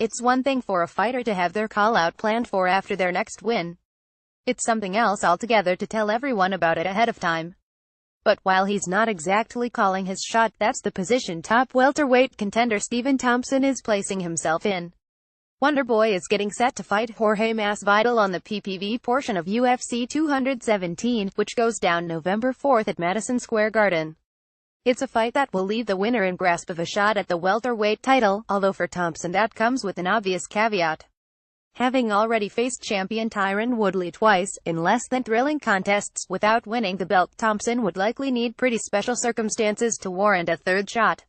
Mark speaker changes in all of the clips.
Speaker 1: It's one thing for a fighter to have their call-out planned for after their next win. It's something else altogether to tell everyone about it ahead of time. But while he's not exactly calling his shot, that's the position top welterweight contender Stephen Thompson is placing himself in. Wonderboy is getting set to fight Jorge Masvidal on the PPV portion of UFC 217, which goes down November 4th at Madison Square Garden. It's a fight that will leave the winner in grasp of a shot at the welterweight title, although for Thompson that comes with an obvious caveat. Having already faced champion Tyron Woodley twice, in less than thrilling contests, without winning the belt, Thompson would likely need pretty special circumstances to warrant a third shot.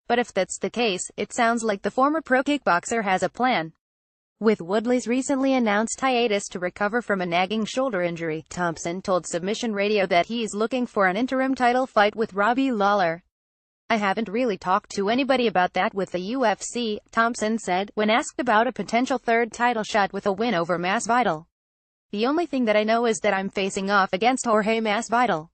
Speaker 1: But if that's the case, it sounds like the former pro kickboxer has a plan. With Woodley's recently announced hiatus to recover from a nagging shoulder injury, Thompson told Submission Radio that he's looking for an interim title fight with Lawler. "I haven't really talked to anybody about that with the UFC," Thompson said, when asked about a potential third title shot with a win over Masvidal. "The only thing that I know is that I'm facing off against Jorge Masvidal.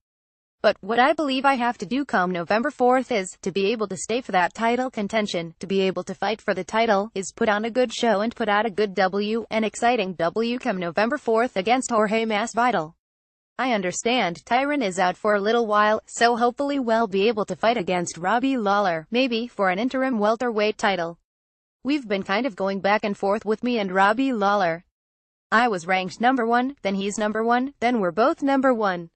Speaker 1: But what I believe I have to do come November 4th is, to be able to stay for that title contention, to be able to fight for the title, is put on a good show and put out a good W, an exciting W come November 4th against Jorge Masvidal. I understand Tyron is out for a little while, so hopefully we'll be able to fight against Lawler, maybe for an interim welterweight title. We've been kind of going back and forth with me and Lawler. I was ranked number 1, then he's number 1, then we're both number 1.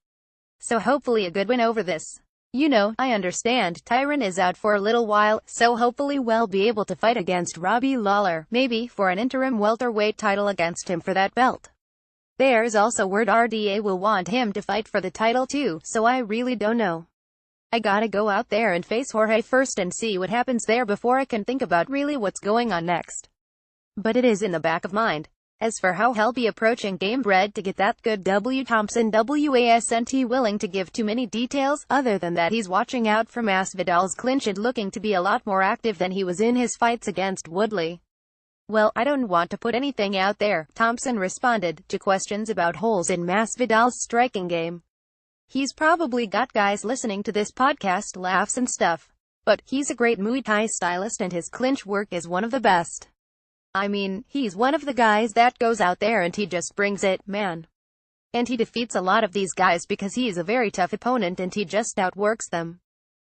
Speaker 1: So hopefully a good win over this. I understand Tyron is out for a little while, so hopefully we'll be able to fight against Lawler, maybe for an interim welterweight title against him for that belt. There's also word RDA will want him to fight for the title too, so I really don't know. I gotta go out there and face Jorge first and see what happens there before I can think about really what's going on next. But it is in the back of mind. As for how he'll be approaching game bred to get that good W, Thompson wasn't willing to give too many details, other than that he's watching out for Masvidal's clinch and looking to be a lot more active than he was in his fights against Woodley. "Well, I don't want to put anything out there," Thompson responded to questions about holes in Masvidal's striking game. "He's probably got guys listening to this podcast laughs and stuff. But he's a great Muay Thai stylist and his clinch work is one of the best. I mean, he's one of the guys that goes out there and he just brings it, man. And he defeats a lot of these guys because he's a very tough opponent and he just outworks them.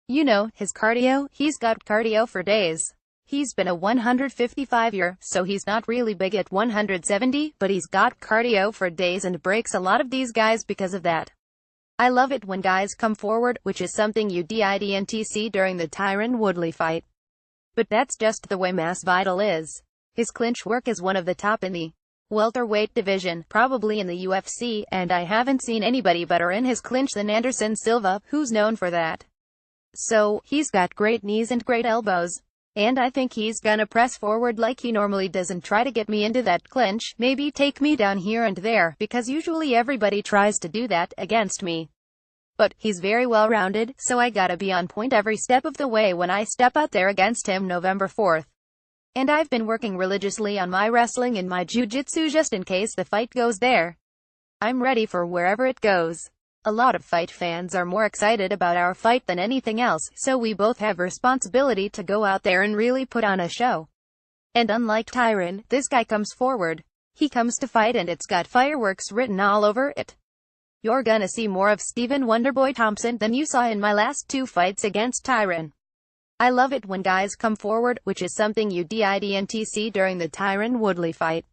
Speaker 1: His cardio, he's got cardio for days. He's been a 155-year, so he's not really big at 170, but he's got cardio for days and breaks a lot of these guys because of that. I love it when guys come forward, which is something you didn't see during the Tyron Woodley fight. But that's just the way Masvidal is. His clinch work is one of the top in the welterweight division, probably in the UFC, and I haven't seen anybody better in his clinch than Anderson Silva, who's known for that. So, he's got great knees and great elbows. And I think he's gonna press forward like he normally does and try to get me into that clinch, maybe take me down here and there, because usually everybody tries to do that against me. But he's very well-rounded, so I gotta be on point every step of the way when I step out there against him November 4th. And I've been working religiously on my wrestling and my jiu-jitsu just in case the fight goes there. I'm ready for wherever it goes. A lot of fight fans are more excited about our fight than anything else, so we both have responsibility to go out there and really put on a show. And unlike Tyron, this guy comes forward. He comes to fight and it's got fireworks written all over it. You're gonna see more of Stephen Wonderboy Thompson than you saw in my last 2 fights against Tyron. I love it when guys come forward, which is something you didn't see during the Tyron Woodley fight.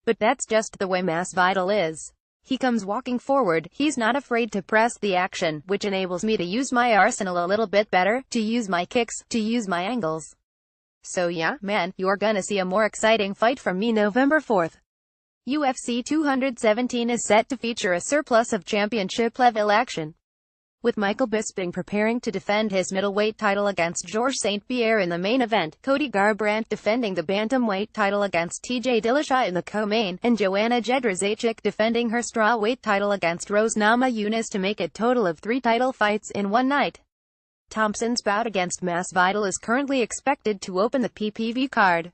Speaker 1: But that's just the way Masvidal is. He comes walking forward, he's not afraid to press the action, which enables me to use my arsenal a little bit better, to use my kicks, to use my angles. So yeah, man, you're gonna see a more exciting fight from me November 4th. UFC 217 is set to feature a surplus of championship-level action, with Michael Bisping preparing to defend his middleweight title against Georges St. Pierre in the main event, Cody Garbrandt defending the bantamweight title against TJ Dillashaw in the co-main, and Joanna Jedrzejczyk defending her strawweight title against Rose Namajunas to make a total of 3 title fights in one night. Thompson's bout against Masvidal is currently expected to open the PPV card.